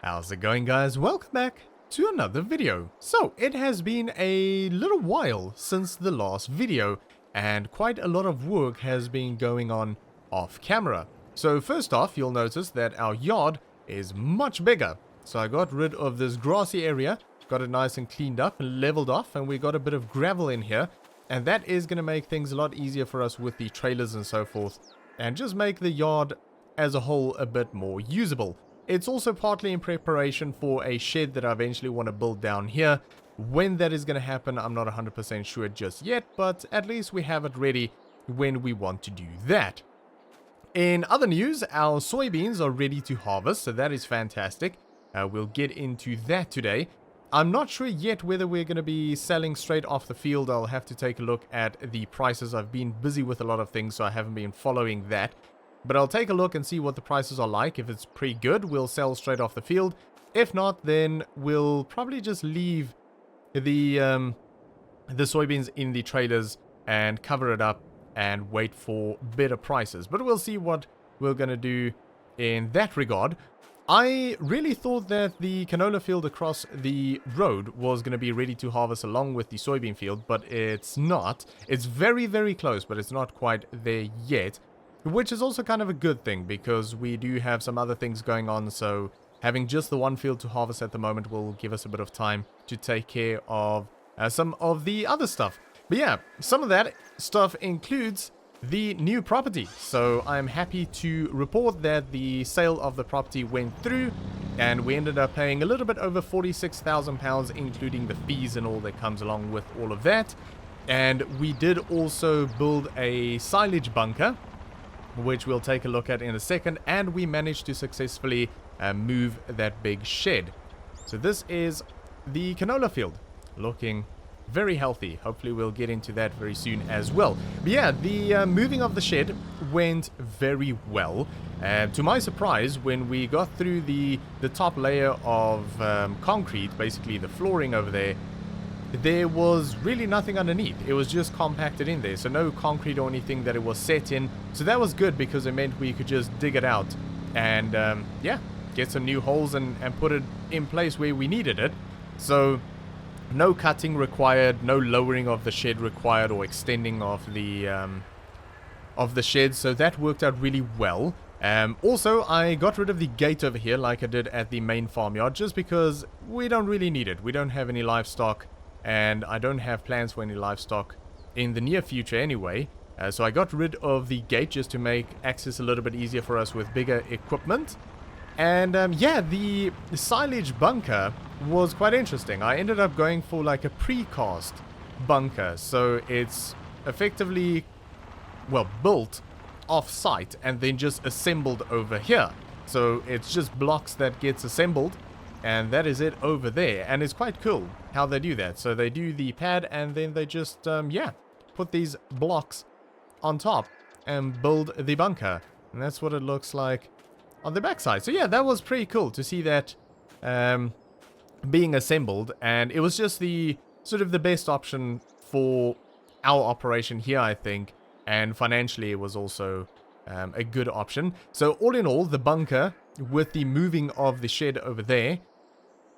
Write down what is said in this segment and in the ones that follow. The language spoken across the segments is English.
How's it going, guys? Welcome back to another video. So it has been a little while since the last video and quite a lot of work has been going on off camera. So first off, you'll notice that our yard is much bigger. So I got rid of this grassy area, got it nice and cleaned up and leveled off, and we got a bit of gravel in here, and that is going to make things a lot easier for us with the trailers and so forth, and just make the yard as a whole a bit more usable. It's also partly in preparation for a shed that I eventually want to build down here. When that is going to happen, I'm not 100% sure just yet, but at least we have it ready when we want to do that. In other news, our soybeans are ready to harvest, so that is fantastic. We'll get into that today. I'm not sure yet whether we're going to be selling straight off the field. I'll have to take a look at the prices. I've been busy with a lot of things, so I haven't been following that. But I'll take a look and see what the prices are like. If it's pretty good, we'll sell straight off the field. If not, then we'll probably just leave the soybeans in the trailers and cover it up and wait for better prices. But we'll see what we're going to do in that regard. I really thought that the canola field across the road was going to be ready to harvest along with the soybean field, but it's not. It's very, very close, but it's not quite there yet. Which is also kind of a good thing, because we do have some other things going on, so having just the one field to harvest at the moment will give us a bit of time to take care of some of the other stuff. But yeah, some of that stuff includes the new property. So I'm happy to report that the sale of the property went through, and we ended up paying a little bit over £46,000, including the fees and all that comes along with all of that. And we did also build a silage bunker, which we'll take a look at in a second, and we managed to successfully move that big shed. So this is the canola field, looking very healthy. Hopefully we'll get into that very soon as well. But yeah, the moving of the shed went very well. To my surprise, when we got through the top layer of concrete, basically the flooring over there was really nothing underneath. It was just compacted in there, so no concrete or anything that it was set in. So that was good, because it meant we could just dig it out and yeah, get some new holes and put it in place where we needed it. So no cutting required, no lowering of the shed required, or extending of the shed. So that worked out really well. Also, I got rid of the gate over here like I did at the main farmyard, just because we don't really need it. We don't have any livestock, and I don't have plans for any livestock in the near future anyway. So I got rid of the gate just to make access a little bit easier for us with bigger equipment. And yeah, the silage bunker was quite interesting. I ended up going for like a precast bunker. So it's effectively, well, built off-site and then just assembled over here. So it's just blocks that gets assembled, and that is it over there. And it's quite cool how they do that. So they do the pad, and then they just, yeah, put these blocks on top and build the bunker. And that's what it looks like on the backside. So yeah, that was pretty cool to see that being assembled. And it was just the sort of the best option for our operation here, I think. And financially, it was also a good option. So all in all, the bunker with the moving of the shed over there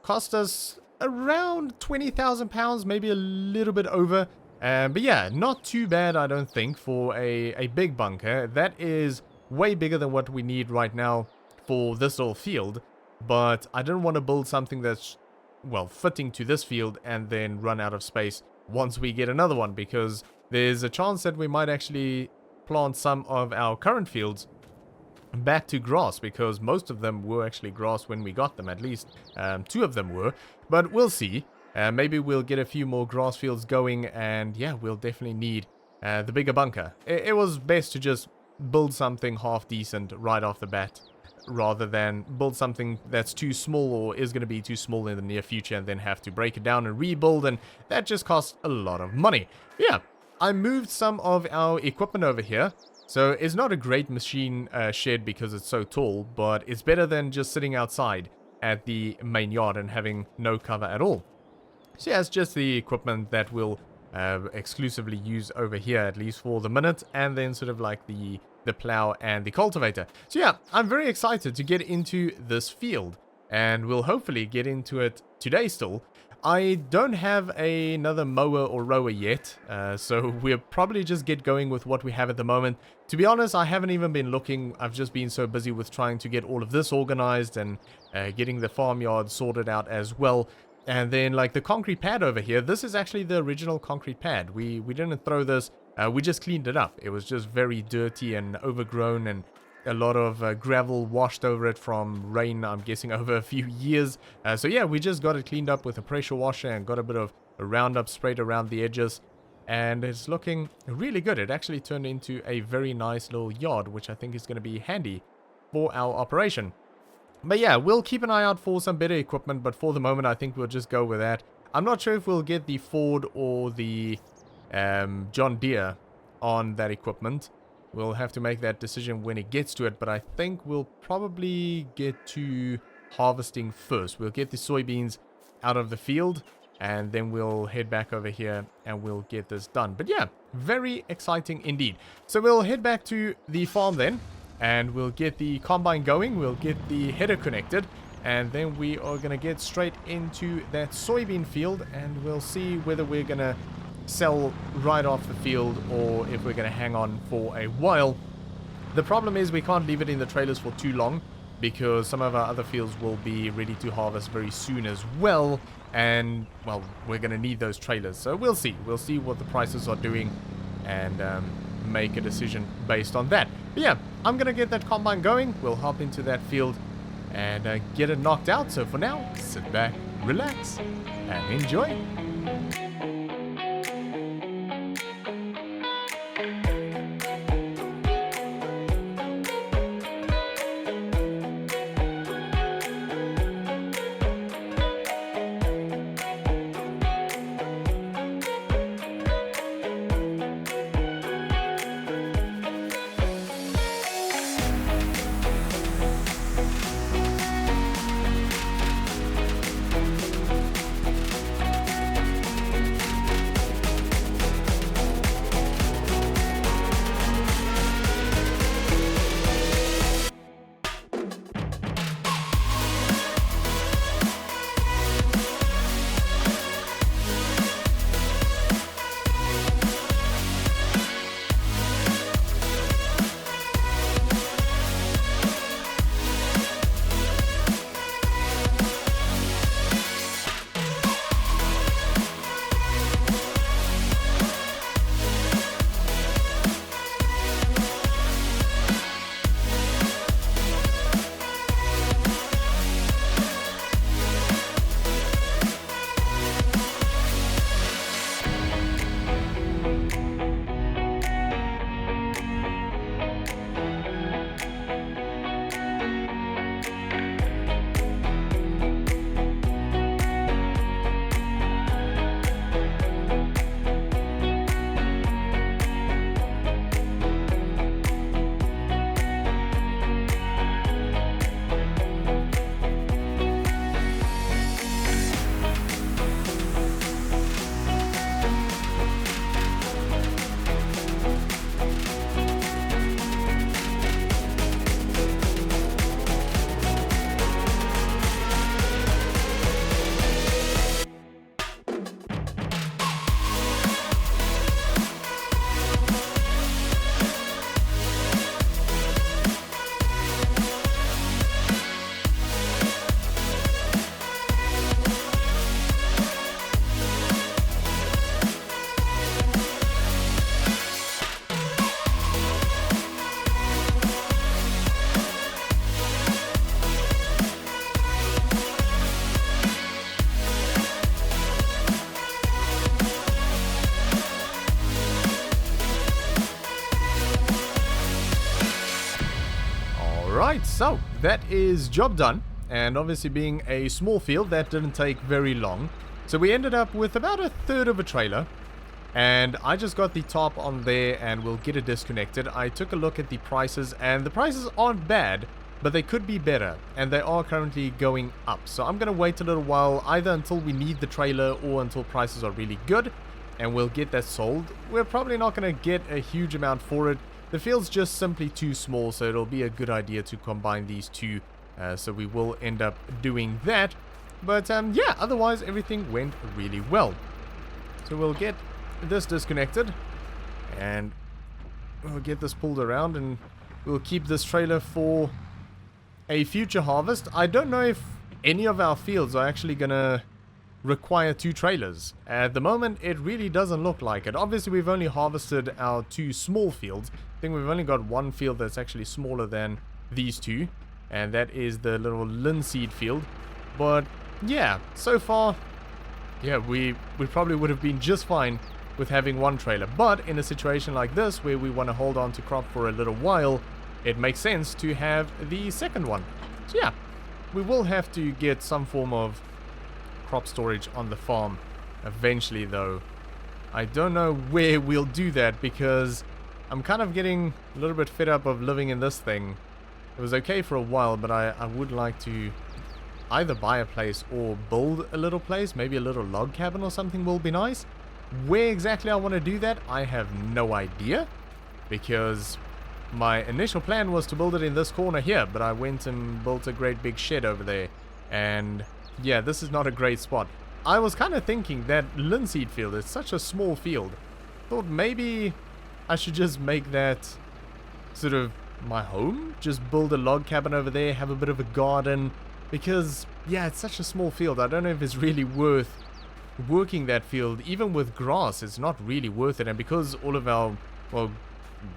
cost us around £20,000, maybe a little bit over. But yeah, not too bad, I don't think, for a big bunker. That is way bigger than what we need right now for this little field. But I didn't want to build something that's, well, fitting to this field and then run out of space once we get another one, because there's a chance that we might actually plant some of our current fields back to grass, because most of them were actually grass when we got them. At least 2 of them were, but we'll see. Maybe we'll get a few more grass fields going, and yeah, we'll definitely need the bigger bunker. It was best to just build something half decent right off the bat, rather than build something that's too small or is going to be too small in the near future and then have to break it down and rebuild, and that just costs a lot of money. Yeah, I moved some of our equipment over here. So it's not a great machine shed because it's so tall, but it's better than just sitting outside at the main yard and having no cover at all. So yeah, it's just the equipment that we'll exclusively use over here, at least for the minute, and then sort of like the plow and the cultivator. So yeah, I'm very excited to get into this field. and we'll hopefully get into it today still. I don't have another mower or rower yet, so we'll probably just get going with what we have at the moment. To be honest, I haven't even been looking. I've just been so busy with trying to get all of this organized and getting the farmyard sorted out as well. And then, like, the concrete pad over here, this is actually the original concrete pad. We didn't throw this, we just cleaned it up. It was just very dirty and overgrown, and a lot of gravel washed over it from rain, I'm guessing, over a few years. So yeah, we just got it cleaned up with a pressure washer and got a bit of a Roundup sprayed around the edges. And it's looking really good. It actually turned into a very nice little yard, which I think is going to be handy for our operation. But yeah, we'll keep an eye out for some better equipment, but for the moment I think we'll just go with that. I'm not sure if we'll get the Ford or the John Deere on that equipment. We'll have to make that decision when it gets to it, but I think we'll probably get to harvesting first. We'll get the soybeans out of the field, and then we'll head back over here and we'll get this done. But yeah, very exciting indeed. So we'll head back to the farm then, and we'll get the combine going, we'll get the header connected, and then we are going to get straight into that soybean field, and we'll see whether we're going to sell right off the field or if we're going to hang on for a while. The problem is we can't leave it in the trailers for too long, because some of our other fields will be ready to harvest very soon as well, and well, we're going to need those trailers. So we'll see what the prices are doing, and make a decision based on that. But yeah, I'm gonna get that combine going. We'll hop into that field and get it knocked out. So for now, sit back, relax, and enjoy. Right, so that is job done, and obviously being a small field, that didn't take very long. So we ended up with about a third of a trailer, and I just got the top on there and we'll get it disconnected. I took a look at the prices, and the prices aren't bad, but they could be better, and they are currently going up. So I'm going to wait a little while, either until we need the trailer or until prices are really good, and we'll get that sold. We're probably not going to get a huge amount for it. The field's just simply too small, so it'll be a good idea to combine these two So we will end up doing that. But yeah, otherwise everything went really well. So we'll get this disconnected and we'll get this pulled around and we'll keep this trailer for a future harvest. I don't know if any of our fields are actually gonna require 2 trailers. At the moment, it really doesn't look like it. Obviously, we've only harvested our 2 small fields. I think we've only got 1 field that's actually smaller than these 2, and that is the little linseed field. But yeah, so far, yeah, we probably would have been just fine with having 1 trailer. But in a situation like this, where we want to hold on to crop for a little while, it makes sense to have the second one. So yeah, we will have to get some form of crop storage on the farm eventually, though. I don't know where we'll do that because I'm kind of getting a little bit fed up of living in this thing. It was okay for a while, but I would like to either buy a place or build a little place. Maybe a little log cabin or something will be nice. Where exactly I want to do that, I have no idea, because my initial plan was to build it in this corner here, but I went and built a great big shed over there, and yeah, this is not a great spot. I was kind of thinking that linseed field is such a small field. Thought maybe I should just make that sort of my home. Just build a log cabin over there, have a bit of a garden. Because, yeah, it's such a small field. I don't know if it's really worth working that field. Even with grass, it's not really worth it. And because all of our, well,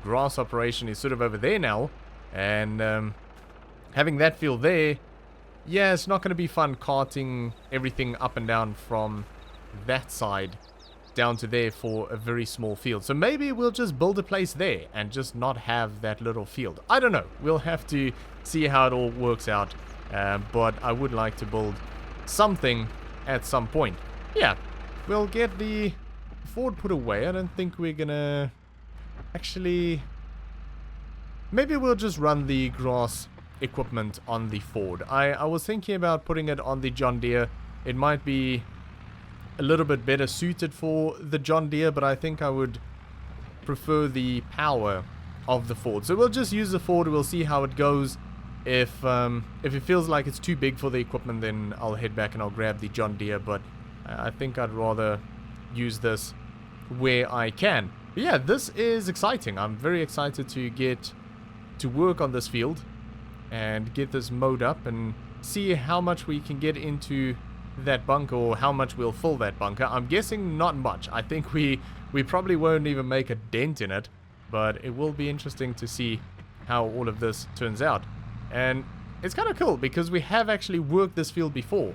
grass operation is sort of over there now, and having that field there, yeah, it's not going to be fun carting everything up and down from that side down to there for a very small field. So maybe we'll just build a place there and just not have that little field. I don't know. We'll have to see how it all works out. But I would like to build something at some point. Yeah, we'll get the Ford put away. I don't think we're going to actually... Maybe we'll just run the grass equipment on the Ford. I was thinking about putting it on the John Deere. It might be a little bit better suited for the John Deere, but I think I would prefer the power of the Ford. So we'll just use the Ford. We'll see how it goes. If it feels like it's too big for the equipment, then I'll head back and I'll grab the John Deere, but I think I'd rather use this where I can. But yeah, this is exciting. I'm very excited to get to work on this field and get this mowed up and see how much we can get into that bunker, or how much we'll fill that bunker. I'm guessing not much. I think we probably won't even make a dent in it, but it will be interesting to see how all of this turns out. And it's kind of cool because we have actually worked this field before.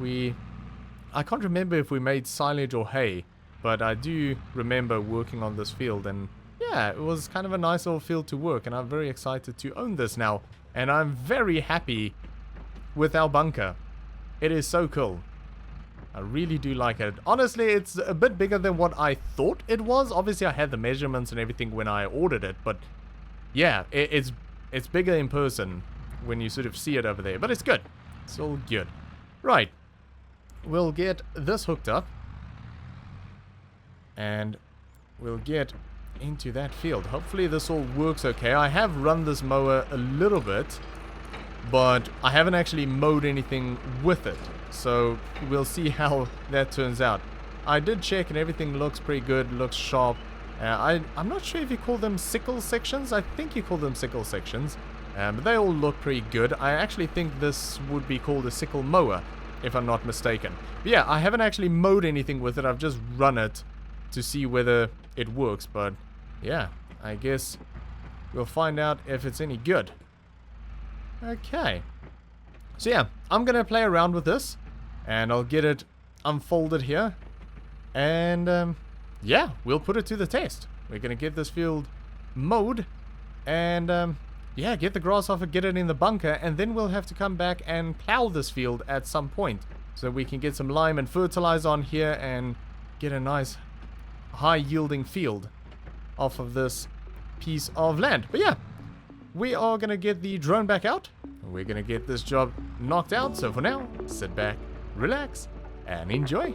I can't remember if we made silage or hay, but I do remember working on this field, and yeah, it was kind of a nice little field to work, and I'm very excited to own this now. And I'm very happy with our bunker. It is so cool. I really do like it. Honestly, it's a bit bigger than what I thought it was. Obviously, I had the measurements and everything when I ordered it, but yeah, it's bigger in person when you sort of see it over there. But it's good. It's all good. Right. We'll get this hooked up. And we'll get into that field. Hopefully this all works okay. I have run this mower a little bit, but I haven't actually mowed anything with it. So we'll see how that turns out. I did check and everything looks pretty good. Looks sharp. I'm not sure if you call them sickle sections. I think you call them sickle sections. But they all look pretty good. I actually think this would be called a sickle mower, if I'm not mistaken. But yeah, I haven't actually mowed anything with it. I've just run it to see whether it works. But yeah, I guess we'll find out if it's any good. Okay. So yeah, I'm going to play around with this, and I'll get it unfolded here. And yeah, we'll put it to the test. We're going to get this field mowed and yeah, get the grass off it, get it in the bunker, and then we'll have to come back and plow this field at some point so we can get some lime and fertilizer on here and get a nice high yielding field off of this piece of land. But yeah, we are going to get the drone back out. We're going to get this job knocked out. So for now, sit back, relax, and enjoy.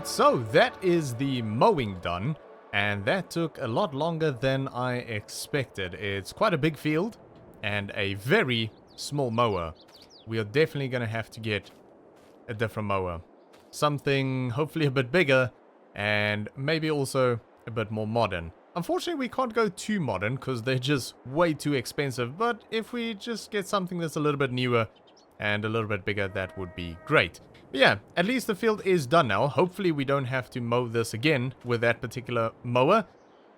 Alright, so that is the mowing done, and that took a lot longer than I expected. It's quite a big field, and a very small mower. We are definitely going to have to get a different mower. Something hopefully a bit bigger, and maybe also a bit more modern. Unfortunately, we can't go too modern, because they're just way too expensive, but if we just get something that's a little bit newer, and a little bit bigger, that would be great. But yeah, at least the field is done now. Hopefully we don't have to mow this again with that particular mower.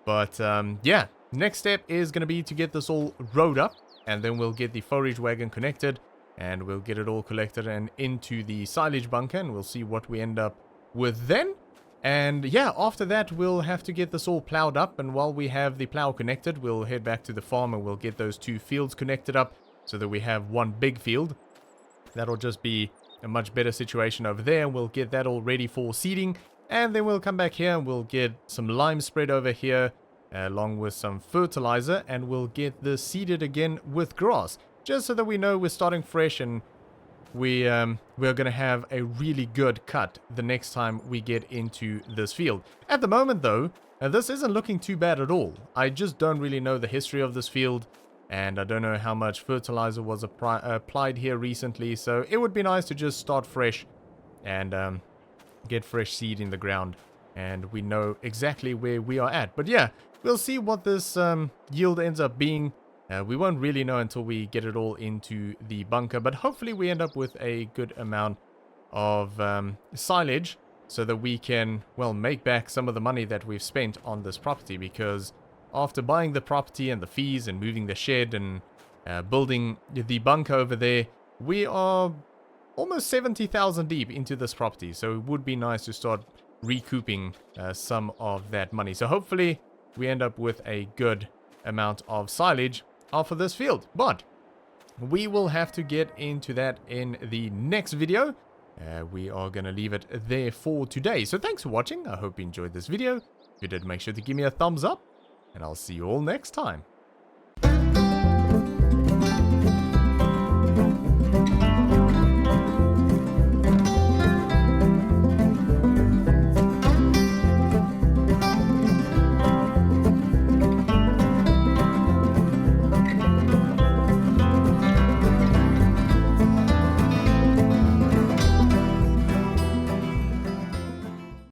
But yeah, next step is going to be to get this all rowed up. And then we'll get the forage wagon connected. And we'll get it all collected and into the silage bunker. And we'll see what we end up with then. And yeah, after that we'll have to get this all plowed up. And while we have the plow connected, we'll head back to the farm and we'll get those two fields connected up. So that we have one big field. That'll just be a much better situation over there. We'll get that all ready for seeding, and then we'll come back here and we'll get some lime spread over here along with some fertilizer, and we'll get this seeded again with grass, just so that we know we're starting fresh and we're going to have a really good cut the next time we get into this field. At the moment though, this isn't looking too bad at all. I just don't really know the history of this field. And I don't know how much fertilizer was applied here recently. So it would be nice to just start fresh and get fresh seed in the ground. And we know exactly where we are at. But yeah, we'll see what this yield ends up being. We won't really know until we get it all into the bunker. But hopefully we end up with a good amount of silage. So that we can, well, make back some of the money that we've spent on this property. Because after buying the property and the fees and moving the shed and building the bunker over there, we are almost 70,000 deep into this property. So it would be nice to start recouping some of that money. So hopefully we end up with a good amount of silage off of this field. But we will have to get into that in the next video. We are going to leave it there for today. So thanks for watching. I hope you enjoyed this video. If you did, make sure to give me a thumbs up. And I'll see you all next time.